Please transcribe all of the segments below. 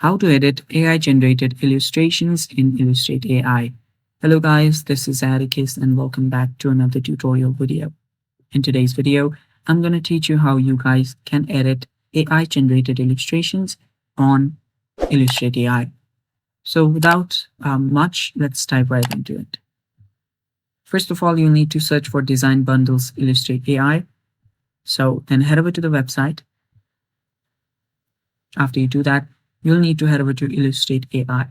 How to edit AI generated illustrations in Illustrate AI. Hello guys, this is Atticus and welcome back to another tutorial video. In today's video, I'm going to teach you how you guys can edit AI generated illustrations on Illustrate AI. So without much, let's dive right into it. First of all, you'll need to search for Design Bundles Illustrate AI. So then head over to the website. After you do that, you'll need to head over to Illustrate AI.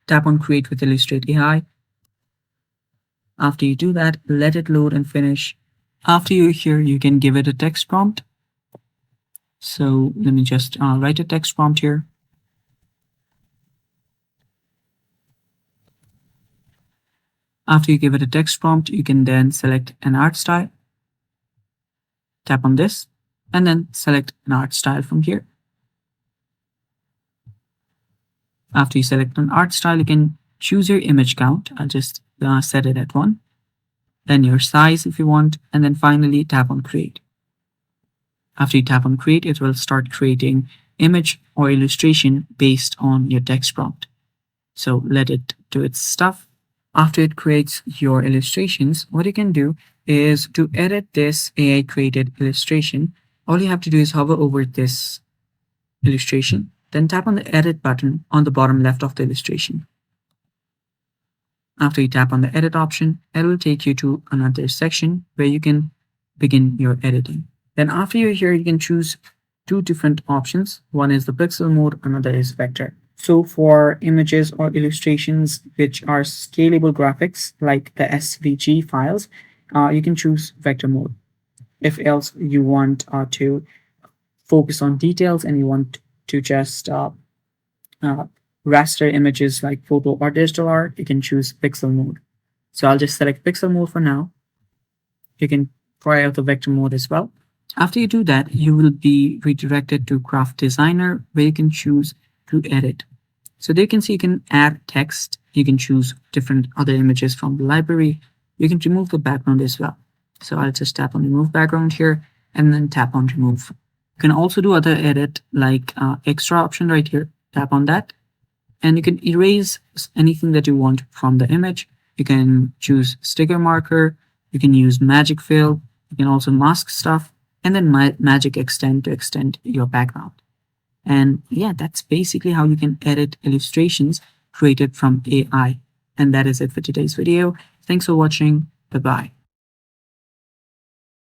Tap on Create with Illustrate AI. After you do that, let it load and finish. After you're here, you can give it a text prompt. So let me just write a text prompt here. After you give it a text prompt, you can then select an art style. Tap on this and then select an art style from here. After you select an art style, you can choose your image count. I'll just set it at 1. Then your size if you want, and then finally tap on Create. After you tap on Create, it will start creating image or illustration based on your text prompt. So let it do its stuff. After it creates your illustrations, what you can do is to edit this AI created illustration. All you have to do is hover over this illustration. Then tap on the Edit button on the bottom left of the illustration. After you tap on the Edit option, it will take you to another section where you can begin your editing. Then after you're here, you can choose 2 different options. One is the pixel mode, another is vector. So for images or illustrations which are scalable graphics like the SVG files, you can choose vector mode. If else you want to focus on details and you want to just raster images like photo or digital art, you can choose pixel mode. So I'll just select pixel mode for now. You can try out the vector mode as well. After you do that, you will be redirected to Craft Designer where you can choose to edit. So there you can see you can add text. You can choose different other images from the library. You can remove the background as well. So I'll just tap on remove background here and then tap on remove. You can also do other edit like extra option right here. Tap on that and you can erase anything that you want from the image. You can choose sticker marker. You can use magic fill. You can also mask stuff and then magic extend to extend your background. And yeah, that's basically how you can edit illustrations created from AI. And that is it for today's video. Thanks for watching. Bye-bye.